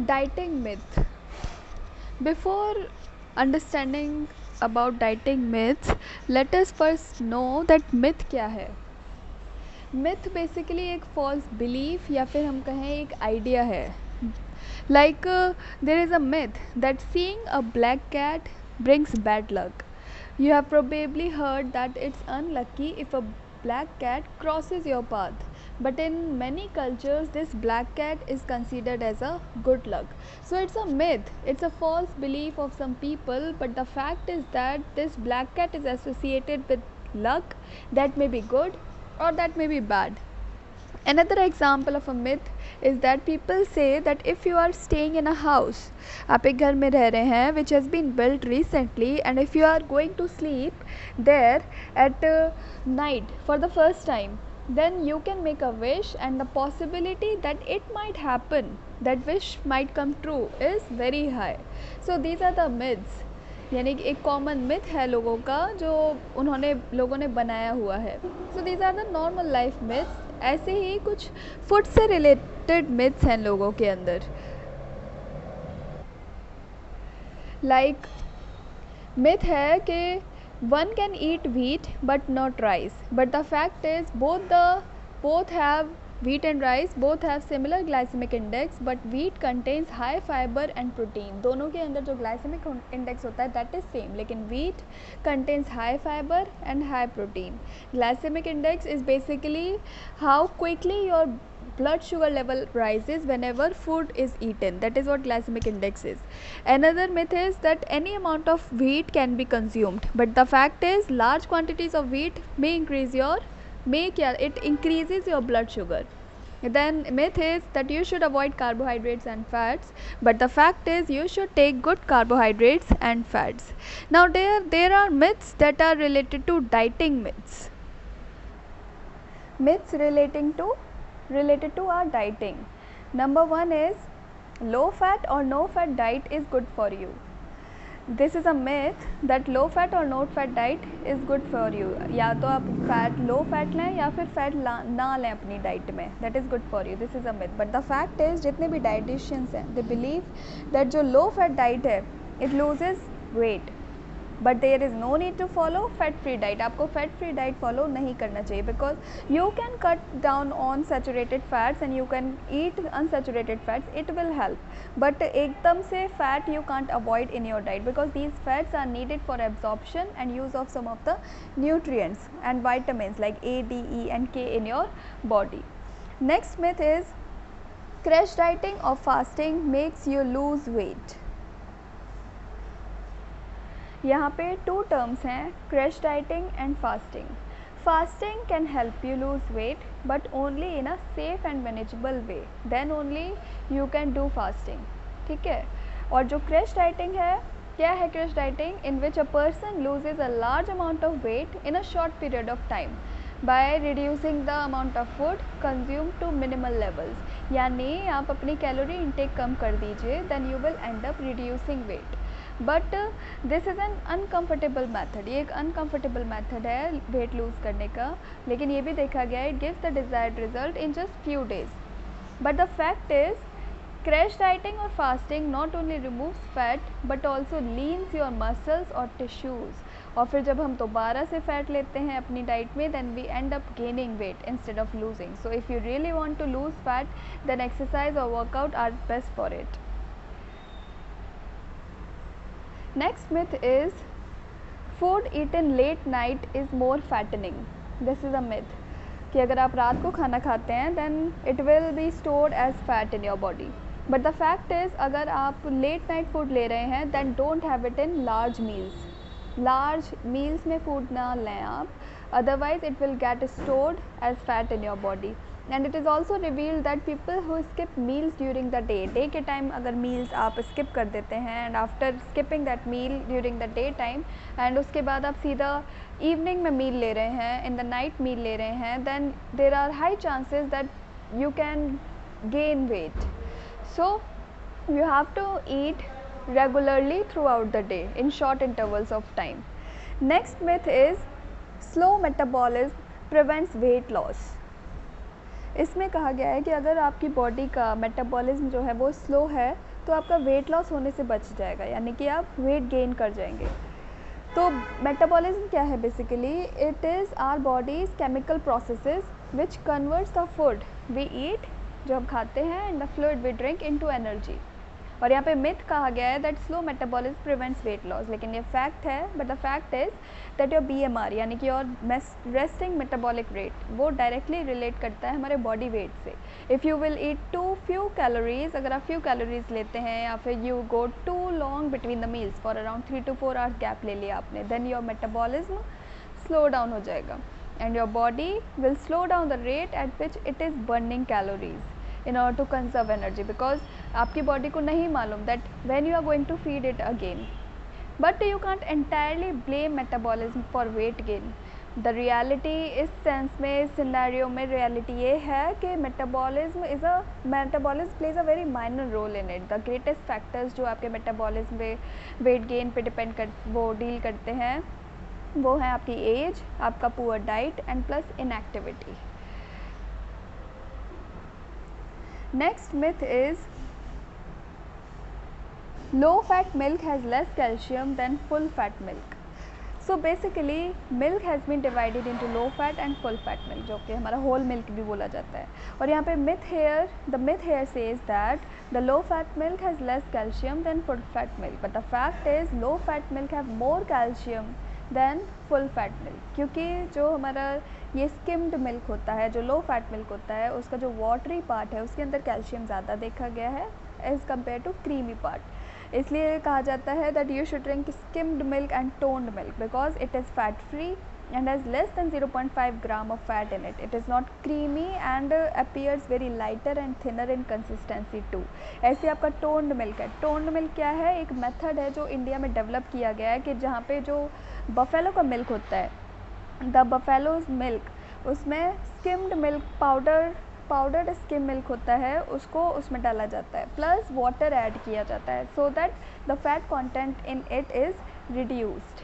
Dieting myth. Before understanding about dieting myths, let us first know that myth क्या है. Myth basically एक false belief या फिर हम कहें एक idea है. Like there is a myth that seeing a black cat brings bad luck. You have probably heard that it's unlucky if a black cat crosses your path. But in many cultures, this black cat is considered as a good luck. So it's a myth, it's a false belief of some people, but the fact is that this black cat is associated with luck that may be good or that may be bad. Another example of a myth is that people say that if you are staying in a house, आप एक घर में रह रहे हैं which has been built recently, and if you are going to sleep there at night for the first time, then you can make a wish, and the possibility that it might happen, that wish might come true, is very high. So these are the myths. यानी कि एक common myth है लोगों का जो लोगों ने बनाया हुआ है. So these are the normal life myths. ऐसे ही कुछ फूड से रिलेटेड मिथ्स हैं लोगों के अंदर. लाइक मिथ है कि one can eat wheat but not rice, but the fact is both have wheat and rice both have similar glycemic index, but wheat contains high fiber and protein. दोनों के अंदर जो glycemic index होता है that is same, लेकिन wheat contains high fiber and high protein. Glycemic index is basically how quickly your blood sugar level rises whenever food is eaten. That is what glycemic index is. Another myth is that any amount of wheat can be consumed, but the fact is large quantities of wheat may it increases your blood sugar. Then myth is that you should avoid carbohydrates and fats, but the fact is you should take good carbohydrates and fats. Now there are myths that are related to dieting myths. Myths related to our dieting. Number 1 is low fat or no fat diet is good for you. This is a myth that low fat or no fat diet is good for you. या तो आप low fat लें या फिर fat ना लें अपनी diet में. That is good for you. This is a myth. But the fact is जितने भी dietitians हैं they believe that जो low fat diet है it loses weight. But there is no need to follow fat free diet. आपको fat free diet follow नहीं करना चाहिए because you can cut down on saturated fats and you can eat unsaturated fats. It will help. But एकदम से fat you can't avoid in your diet because these fats are needed for absorption and use of some of the nutrients and vitamins like A, D, E and K in your body. Next myth is crash dieting or fasting makes you lose weight. यहाँ पे 2 terms हैं, crash dieting and fasting. Fasting can help you lose weight but only in a safe and manageable way. Then only you can do fasting. ठीक है. और जो crash dieting है, क्या है crash dieting? In which a person loses a large amount of weight in a short period of time by reducing the amount of food consumed to minimal levels. यानी आप अपनी कैलोरी इंटेक कम कर दीजिए, then you will end up reducing weight. But this is an uncomfortable method. ये एक uncomfortable method है weight lose करने का, लेकिन ये भी देखा गया it gives the desired result in just few days. But the fact is crash dieting और fasting not only removes fat but also leans your muscles और टिश्यूज़. और फिर जब हम दोबारा से फैट लेते हैं अपनी डाइट में then we end up gaining weight instead of losing. So if you really want to lose fat then exercise और workout are best for it. Next myth is food eaten late night is more fattening. This is a myth कि अगर आप रात को खाना खाते हैं then it will be stored as fat in your body. But the fact is अगर आप late night food ले रहे हैं then don't have it in large meals. Large meals में food ना लें आप, otherwise it will get stored as fat in your body. And it is also revealed that people who skip meals during the day के time अगर meals आप skip कर देते हैं and after skipping that meal during the day time and उसके बाद आप सीधा evening में meal ले रहे हैं, in the night meal ले रहे हैं, then there are high chances that you can gain weight. So you have to eat regularly throughout the day in short intervals of time. Next myth is slow metabolism prevents weight loss. इसमें कहा गया है कि अगर आपकी body का metabolism जो है वो स्लो है तो आपका वेट लॉस होने से बच जाएगा, यानी कि आप वेट गेन कर जाएंगे। तो मेटाबॉलिज्म क्या है basically? It is our body's chemical processes which converts the food we eat, जो हम खाते हैं, and the fluid we drink into energy. और यहाँ पे मिथ कहा गया है that slow metabolism prevents weight loss, लेकिन ये फैक्ट है। But the fact is that your BMR यानी कि योर रेस्टिंग मेटाबॉलिक रेट वो डायरेक्टली रिलेट करता है हमारे बॉडी वेट से। If you will eat too few calories, अगर आप फ्यू कैलोरीज लेते हैं या फिर you go too long between the meals for around 3 to 4 hours gap ले लिया आपने, then your metabolism slow down हो जाएगा and your body will slow down the rate at which it is burning calories in order to conserve energy, because आपकी body को नहीं मालूम that when you are going to feed it again. But you can't entirely blame metabolism for weight gain. The reality इस sense में, इस scenario में reality ये है कि metabolism plays a very minor role in it. The greatest factors जो आपके metabolism पे वेट गेन पे वो डील करते हैं वो हैं आपकी एज, आपका poor diet and plus inactivity. Next myth is low fat milk has less calcium than full fat milk. So basically milk has been divided into low fat and full fat milk, जो कि हमारा whole milk भी बोला जाता है। और यहाँ पे the myth here says that the low fat milk has less calcium than full fat milk, but the fact is low fat milk have more calcium than full fat milk, क्योंकि जो हमारा ये स्किम्ड मिल्क होता है, जो low fat milk होता है, उसका जो वाटरी पार्ट है उसके अंदर कैल्शियम ज़्यादा देखा गया है as compared to creamy part. इसलिए कहा जाता है that you should drink skimmed milk and toned milk because it is fat free and has less than 0.5 gram of fat in it. It is not creamy and appears very lighter and thinner in consistency too. ऐसे आपका toned milk है। Toned milk क्या है? एक method है जो India में develop किया गया है कि जहाँ पे जो बफेलो का मिल्क होता है, द बफेलोज मिल्क, उसमें skimmed milk powdered skim milk होता है, उसको उसमें डाला जाता है प्लस वाटर ऐड किया जाता है so that the fat content in it is reduced.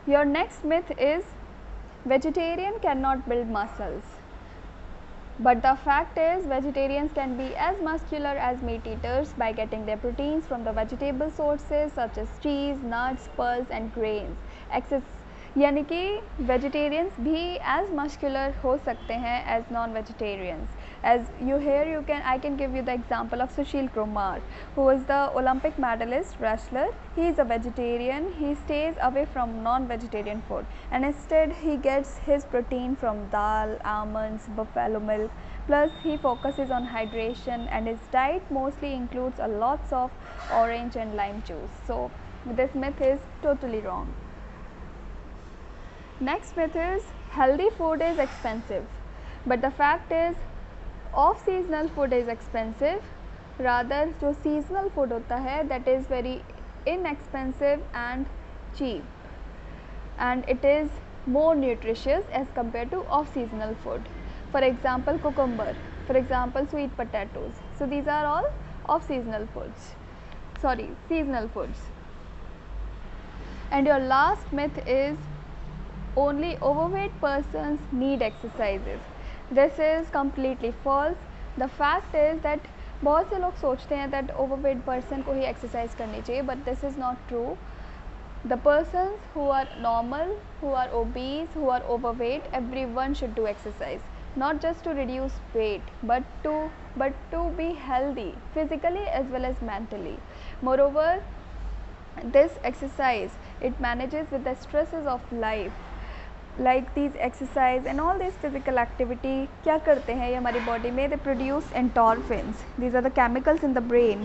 Your next myth is vegetarian can not build muscles, but the fact is vegetarians can be as muscular as meat eaters by getting their proteins from the vegetable sources such as cheese, nuts, pulse and grains. यानी कि vegetarians भी as muscular हो सकते हैं as non vegetarians. As you hear I can give you the example of Sushil Kumar who is the Olympic medalist wrestler. He is a vegetarian. He stays away from non-vegetarian food and instead he gets his protein from dal, almonds, buffalo milk. Plus he focuses on hydration and his diet mostly includes a lots of orange and lime juice. So this myth is totally wrong. Next myth is healthy food is expensive, but the fact is off seasonal food is expensive. Rather जो seasonal food होता है that is very inexpensive and cheap and it is more nutritious as compared to off seasonal food. For example cucumber, for example sweet potatoes. So these are all off seasonal foods, seasonal foods. And your last myth is only overweight persons need exercises. This is completely false. The fact is that बहुत से लोग सोचते हैं that overweight person को ही exercise करनी चाहिए, but this is not true. The persons who are normal, who are obese, who are overweight, everyone should do exercise. Not just to reduce weight, but to be healthy physically as well as mentally. Moreover, this exercise, it manages with the stresses of life. Like these exercise and all this physical activity क्या करते हैं ये हमारी body में? they produce endorphins. These are the chemicals in the brain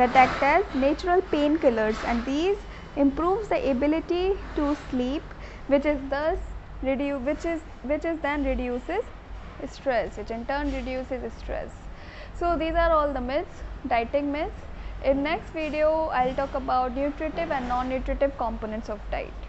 that act as natural painkillers and these improves the ability to sleep, which is then reduces stress, which in turn reduces stress. So these are all the myths, dieting myths. In next video I'll talk about nutritive and non-nutritive components of diet.